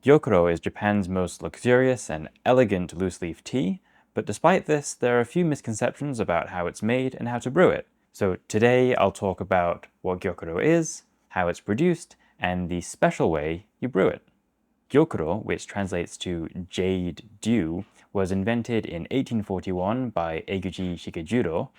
Gyokuro is Japan's most luxurious and elegant loose-leaf tea, but despite this, there are a few misconceptions about how it's made and how to brew it. So today I'll talk about what Gyokuro is, how it's produced, and the special way you brew it. Gyokuro, which translates to jade dew, was invented in 1841 by Eguchi Shikejuro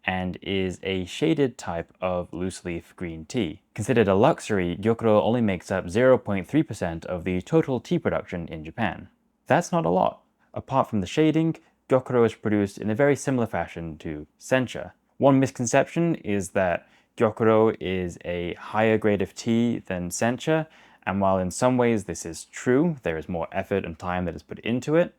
and is a shaded type of loose-leaf green tea. Considered a luxury, Gyokuro only makes up 0.3% of the total tea production in Japan. That's not a lot. Apart from the shading, Gyokuro is produced in a very similar fashion to sencha. One misconception is that Gyokuro is a higher grade of tea than sencha, and while in some ways this is true, there is more effort and time that is put into it,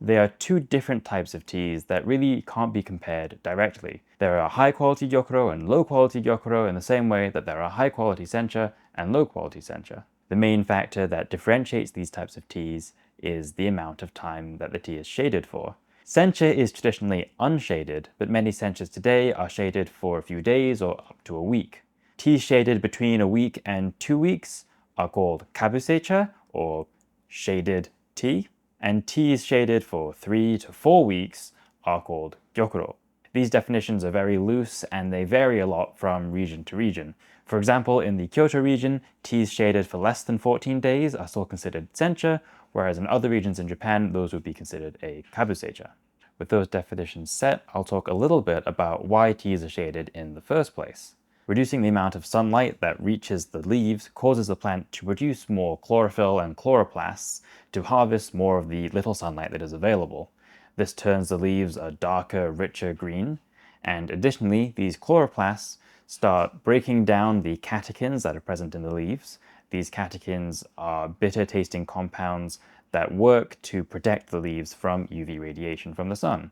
they are two different types of teas that really can't be compared directly. There are high-quality Gyokuro and low-quality Gyokuro in the same way that there are high-quality sencha and low-quality sencha. The main factor that differentiates these types of teas is the amount of time that the tea is shaded for. Sencha is traditionally unshaded, but many senchas today are shaded for a few days or up to a week. Teas shaded between a week and 2 weeks are called kabusecha, or shaded tea, and teas shaded for 3 to 4 weeks are called gyokuro. These definitions are very loose and they vary a lot from region to region. For example, in the Kyoto region, teas shaded for less than 14 days are still considered sencha, whereas in other regions in Japan, those would be considered a kabusecha. With those definitions set, I'll talk a little bit about why teas are shaded in the first place. Reducing the amount of sunlight that reaches the leaves causes the plant to produce more chlorophyll and chloroplasts to harvest more of the little sunlight that is available. This turns the leaves a darker, richer green, and additionally, these chloroplasts start breaking down the catechins that are present in the leaves. These catechins are bitter-tasting compounds that work to protect the leaves from UV radiation from the sun.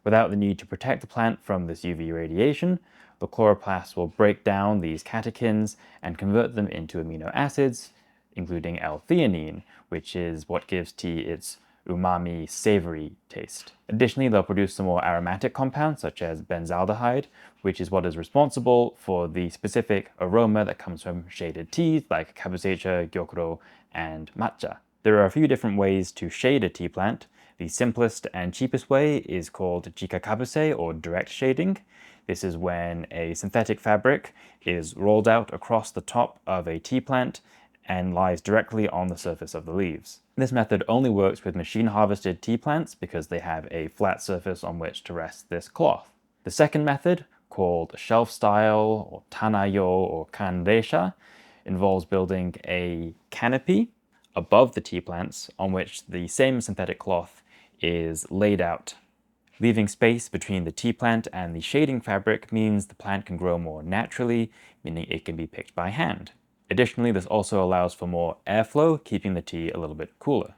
Without the need to protect the plant from this UV radiation, the chloroplasts will break down these catechins and convert them into amino acids, including L-theanine, which is what gives tea its umami, savoury taste. Additionally, they'll produce some more aromatic compounds, such as benzaldehyde, which is what is responsible for the specific aroma that comes from shaded teas like kabusecha, gyokuro, and matcha. There are a few different ways to shade a tea plant. The simplest and cheapest way is called jikakabuse, or direct shading. This is when a synthetic fabric is rolled out across the top of a tea plant and lies directly on the surface of the leaves. This method only works with machine-harvested tea plants because they have a flat surface on which to rest this cloth. The second method, called shelf-style, or tanayo, or kanreisha, involves building a canopy above the tea plants on which the same synthetic cloth is laid out. Leaving space between the tea plant and the shading fabric means the plant can grow more naturally, meaning it can be picked by hand. Additionally, this also allows for more airflow, keeping the tea a little bit cooler.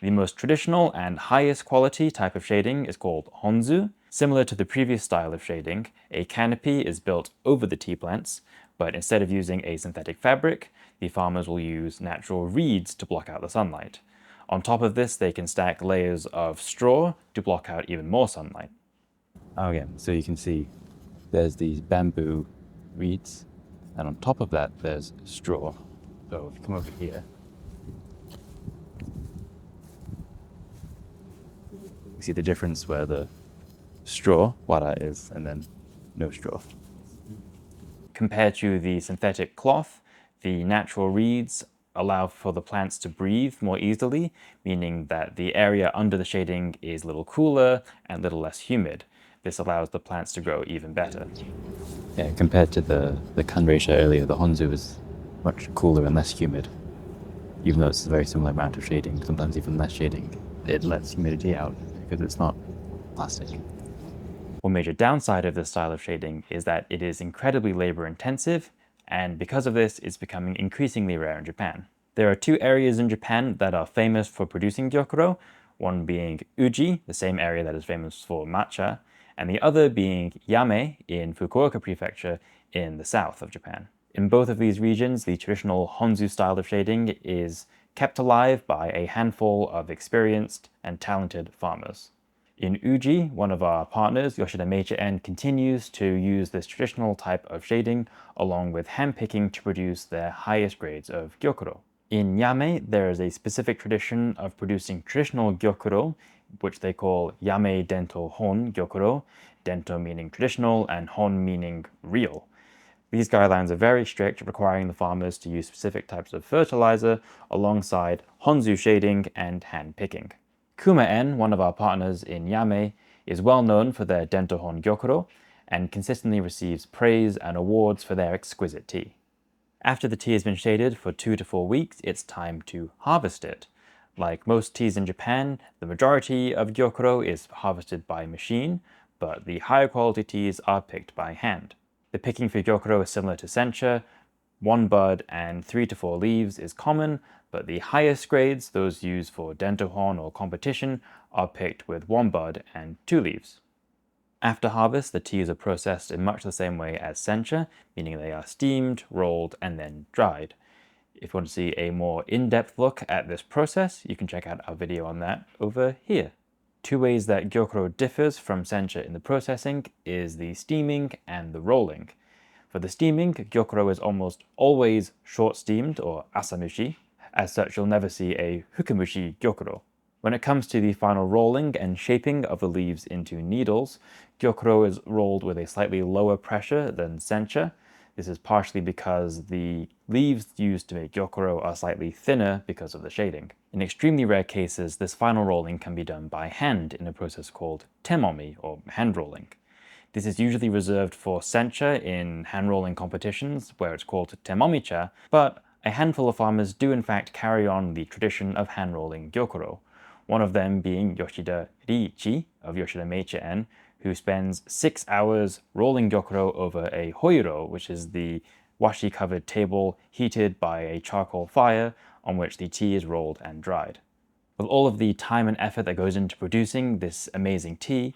The most traditional and highest quality type of shading is called honzu. Similar to the previous style of shading, a canopy is built over the tea plants, but instead of using a synthetic fabric, the farmers will use natural reeds to block out the sunlight. On top of this, they can stack layers of straw to block out even more sunlight. Okay, so you can see there's these bamboo reeds, and on top of that, there's straw. So if you come over here, you see the difference where the straw, wara, is, and then no straw. Compared to the synthetic cloth, the natural reeds allow for the plants to breathe more easily, meaning that the area under the shading is a little cooler and a little less humid. This allows the plants to grow even better. Yeah, compared to the kanreisha earlier, the honzu is much cooler and less humid. Even though it's a very similar amount of shading, sometimes even less shading, it lets humidity out because it's not plastic. One major downside of this style of shading is that it is incredibly labor intensive, and because of this, it's becoming increasingly rare in Japan. There are two areas in Japan that are famous for producing gyokuro, one being Uji, the same area that is famous for matcha, and the other being Yame in Fukuoka Prefecture in the south of Japan. In both of these regions, the traditional honzu style of shading is kept alive by a handful of experienced and talented farmers. In Uji, one of our partners, Yoshida Meicha-en, continues to use this traditional type of shading along with handpicking to produce their highest grades of gyokuro. In Yame, there is a specific tradition of producing traditional Gyokuro, which they call Yame Dento Hon Gyokuro, Dento meaning traditional and Hon meaning real. These guidelines are very strict, requiring the farmers to use specific types of fertilizer alongside Honzu shading and hand picking. Kuma-en, one of our partners in Yame, is well known for their Dentohon Gyokuro and consistently receives praise and awards for their exquisite tea. After the tea has been shaded for 2 to 4 weeks, it's time to harvest it. Like most teas in Japan, the majority of Gyokuro is harvested by machine, but the higher quality teas are picked by hand. The picking for Gyokuro is similar to sencha. 1 bud and 3 to 4 leaves is common, but the highest grades, those used for dentohon or competition, are picked with 1 bud and 2 leaves. After harvest, the teas are processed in much the same way as sencha, meaning they are steamed, rolled, and then dried. If you want to see a more in-depth look at this process, you can check out our video on that over here. 2 ways that Gyokuro differs from sencha in the processing is the steaming and the rolling. For the steaming, Gyokuro is almost always short steamed or asamushi. As such, you'll never see a hukamushi Gyokuro. When it comes to the final rolling and shaping of the leaves into needles, Gyokuro is rolled with a slightly lower pressure than sencha. This is partially because the leaves used to make Gyokuro are slightly thinner because of the shading. In extremely rare cases, this final rolling can be done by hand in a process called temomi, or hand rolling. This is usually reserved for sencha in hand rolling competitions, where it's called temomicha, but a handful of farmers do in fact carry on the tradition of hand rolling Gyokuro, one of them being Yoshida Riichi of Yoshida Meichi-en, who spends 6 hours rolling Gyokuro over a hoiro, which is the washi-covered table heated by a charcoal fire on which the tea is rolled and dried. With all of the time and effort that goes into producing this amazing tea,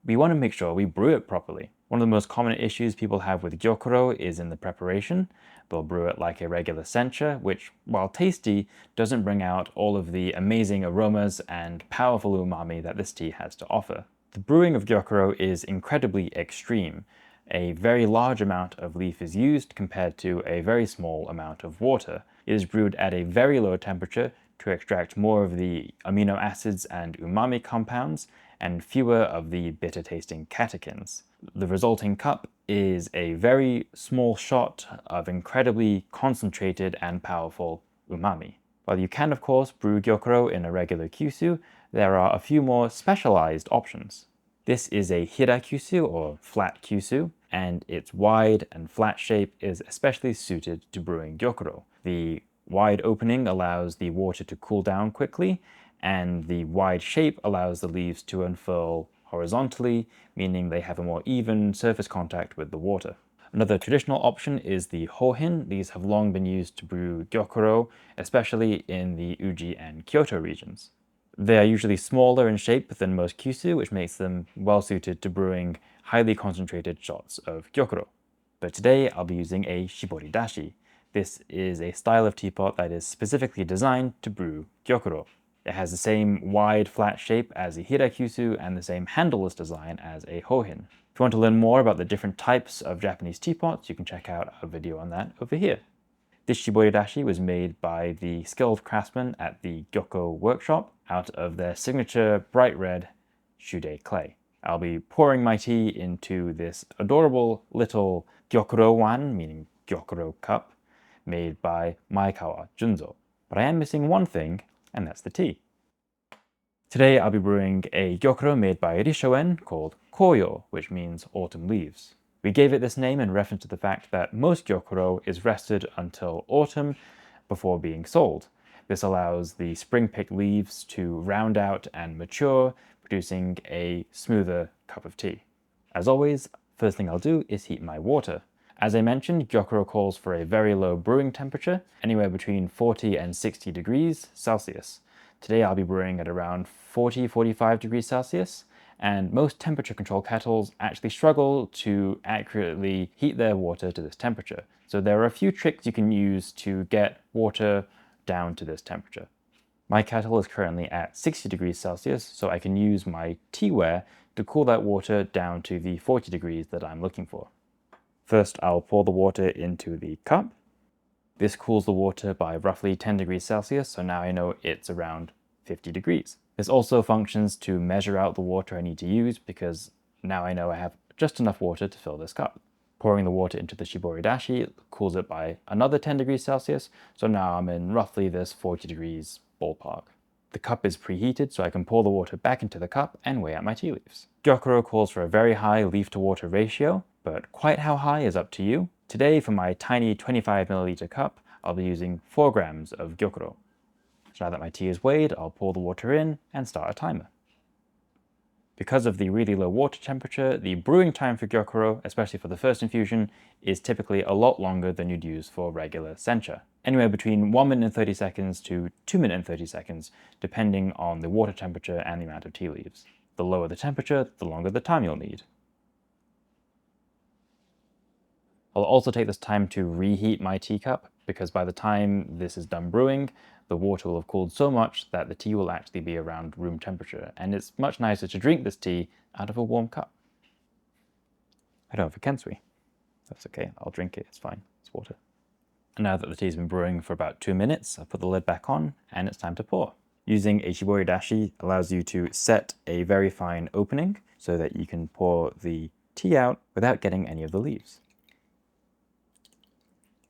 we want to make sure we brew it properly. One of the most common issues people have with Gyokuro is in the preparation. They'll brew it like a regular sencha, which, while tasty, doesn't bring out all of the amazing aromas and powerful umami that this tea has to offer. The brewing of Gyokuro is incredibly extreme. A very large amount of leaf is used compared to a very small amount of water. It is brewed at a very low temperature to extract more of the amino acids and umami compounds and fewer of the bitter-tasting catechins. The resulting cup is a very small shot of incredibly concentrated and powerful umami. While you can, of course, brew Gyokuro in a regular kyusu, there are a few more specialized options. This is a hira kyusu, or flat kyusu, and its wide and flat shape is especially suited to brewing Gyokuro. The wide opening allows the water to cool down quickly, and the wide shape allows the leaves to unfurl horizontally, meaning they have a more even surface contact with the water. Another traditional option is the hohin. These have long been used to brew Gyokuro, especially in the Uji and Kyoto regions. They are usually smaller in shape than most kyusu, which makes them well suited to brewing highly concentrated shots of Gyokuro. But today I'll be using a shibori dashi. This is a style of teapot that is specifically designed to brew Gyokuro. It has the same wide, flat shape as a hira kyusu and the same handleless design as a hohin. If you want to learn more about the different types of Japanese teapots, you can check out a video on that over here. This shibori dashi was made by the skilled craftsmen at the Gyoko workshop out of their signature bright red shude clay. I'll be pouring my tea into this adorable little Gyokuro wan, meaning Gyokuro cup, made by Maekawa Junzo. But I am missing one thing, and that's the tea. Today I'll be brewing a Gyokuro made by Rishoen called Koyo, which means autumn leaves. We gave it this name in reference to the fact that most Gyokuro is rested until autumn before being sold. This allows the spring-picked leaves to round out and mature, producing a smoother cup of tea. As always, first thing I'll do is heat my water. As I mentioned, Gyokuro calls for a very low brewing temperature, anywhere between 40 and 60 degrees Celsius. Today I'll be brewing at around 40-45 degrees Celsius, and most temperature control kettles actually struggle to accurately heat their water to this temperature. So there are a few tricks you can use to get water down to this temperature. My kettle is currently at 60 degrees Celsius, so I can use my Teaware to cool that water down to the 40 degrees that I'm looking for. First, I'll pour the water into the cup. This cools the water by roughly 10 degrees Celsius, so now I know it's around 50 degrees. This also functions to measure out the water I need to use, because now I know I have just enough water to fill this cup. Pouring the water into the shibori dashi cools it by another 10 degrees Celsius, so now I'm in roughly this 40 degrees ballpark. The cup is preheated, so I can pour the water back into the cup and weigh out my tea leaves. Gyokuro calls for a very high leaf-to-water ratio, but quite how high is up to you. Today, for my tiny 25 milliliter cup, I'll be using 4 grams of Gyokuro. So now that my tea is weighed, I'll pour the water in and start a timer. Because of the really low water temperature, the brewing time for Gyokuro, especially for the first infusion, is typically a lot longer than you'd use for regular sencha. Anywhere between 1 minute and 30 seconds to 2 minutes and 30 seconds, depending on the water temperature and the amount of tea leaves. The lower the temperature, the longer the time you'll need. I'll also take this time to reheat my teacup, because by the time this is done brewing, the water will have cooled so much that the tea will actually be around room temperature, and it's much nicer to drink this tea out of a warm cup. I don't have a kensui. That's okay, I'll drink it, it's fine, it's water. And now that the tea's been brewing for about 2 minutes, I'll put the lid back on, and it's time to pour. Using a shibori dashi allows you to set a very fine opening so that you can pour the tea out without getting any of the leaves.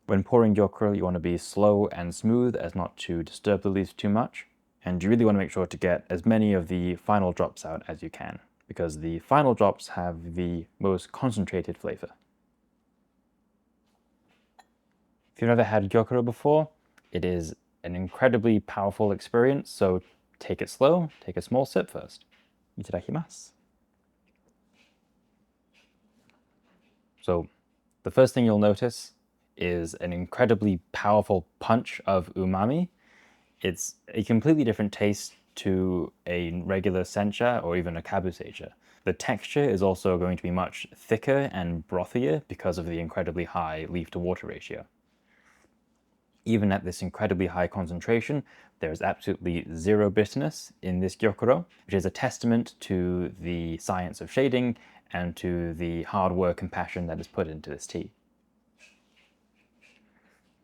When pouring Gyokuro, you want to be slow and smooth as not to disturb the leaves too much, and you really want to make sure to get as many of the final drops out as you can, because the final drops have the most concentrated flavor. If you've never had Gyokuro before, it is an incredibly powerful experience, so take it slow, take a small sip first. Itadakimasu. So the first thing you'll notice is an incredibly powerful punch of umami. It's a completely different taste to a regular sencha or even a kabuseicha. The texture is also going to be much thicker and brothier because of the incredibly high leaf-to-water ratio. Even at this incredibly high concentration, there is absolutely zero bitterness in this Gyokuro, which is a testament to the science of shading and to the hard work and passion that is put into this tea.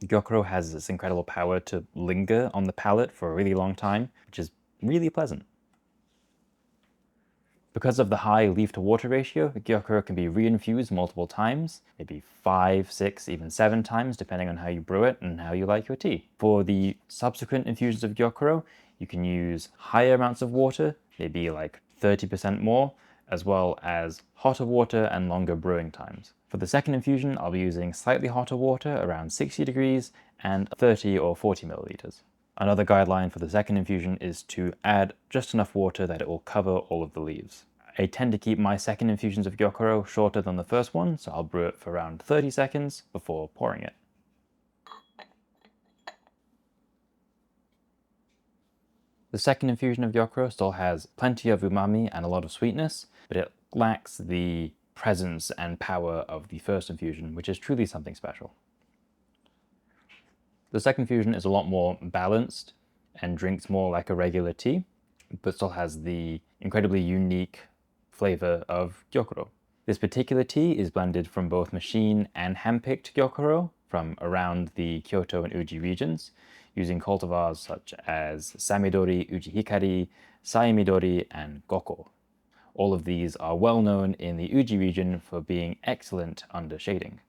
Gyokuro has this incredible power to linger on the palate for a really long time, which is really pleasant. Because of the high leaf-to-water ratio, Gyokuro can be reinfused multiple times, maybe 5, 6, even 7 times, depending on how you brew it and how you like your tea. For the subsequent infusions of Gyokuro, you can use higher amounts of water, maybe like 30% more, as well as hotter water and longer brewing times. For the second infusion, I'll be using slightly hotter water, around 60 degrees, and 30 or 40 milliliters. Another guideline for the second infusion is to add just enough water that it will cover all of the leaves. I tend to keep my second infusions of Gyokuro shorter than the first one, so I'll brew it for around 30 seconds before pouring it. The second infusion of Gyokuro still has plenty of umami and a lot of sweetness, but it lacks the presence and power of the first infusion, which is truly something special. The second infusion is a lot more balanced and drinks more like a regular tea, but still has the incredibly unique flavor of Gyokuro. This particular tea is blended from both machine and hand-picked Gyokuro from around the Kyoto and Uji regions, using cultivars such as Samidori, Uji Hikari, Saimidori, and Goko. All of these are well known in the Uji region for being excellent under shading.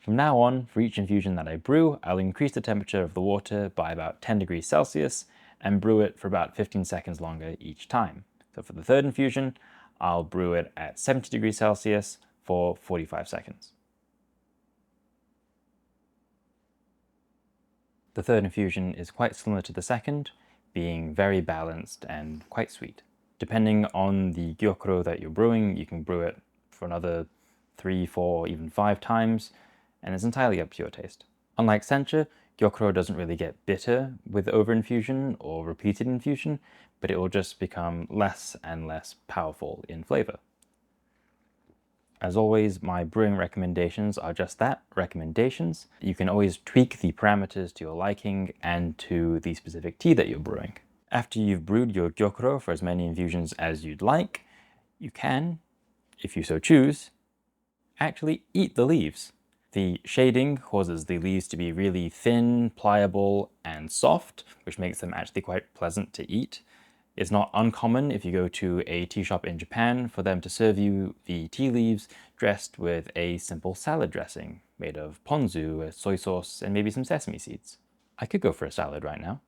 From now on, for each infusion that I brew, I'll increase the temperature of the water by about 10 degrees Celsius and brew it for about 15 seconds longer each time. So for the third infusion, I'll brew it at 70 degrees Celsius for 45 seconds. The third infusion is quite similar to the second, being very balanced and quite sweet. Depending on the Gyokuro that you're brewing, you can brew it for another 3, 4, even 5 times, and it's entirely up to your taste. Unlike sencha, Gyokuro doesn't really get bitter with overinfusion or repeated infusion, but it will just become less and less powerful in flavor. As always, my brewing recommendations are just that, recommendations. You can always tweak the parameters to your liking and to the specific tea that you're brewing. After you've brewed your Gyokuro for as many infusions as you'd like, you can, if you so choose, actually eat the leaves. The shading causes the leaves to be really thin, pliable, and soft, which makes them actually quite pleasant to eat. It's not uncommon if you go to a tea shop in Japan for them to serve you the tea leaves dressed with a simple salad dressing made of ponzu, a soy sauce, and maybe some sesame seeds. I could go for a salad right now.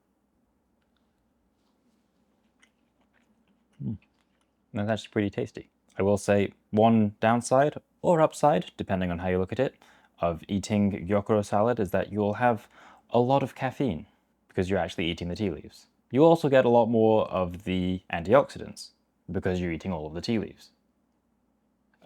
That's actually pretty tasty. I will say one downside, or upside, depending on how you look at it, of eating Gyokuro salad is that you'll have a lot of caffeine because you're actually eating the tea leaves. You also get a lot more of the antioxidants because you're eating all of the tea leaves.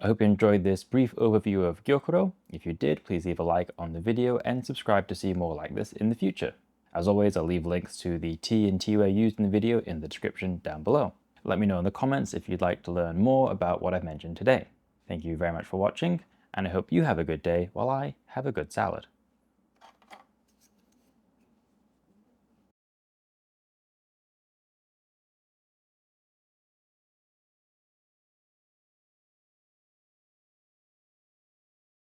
I hope you enjoyed this brief overview of Gyokuro. If you did, please leave a like on the video and subscribe to see more like this in the future. As always, I'll leave links to the tea and teaware used in the video in the description down below. Let me know in the comments if you'd like to learn more about what I've mentioned today. Thank you very much for watching, and I hope you have a good day while I have a good salad.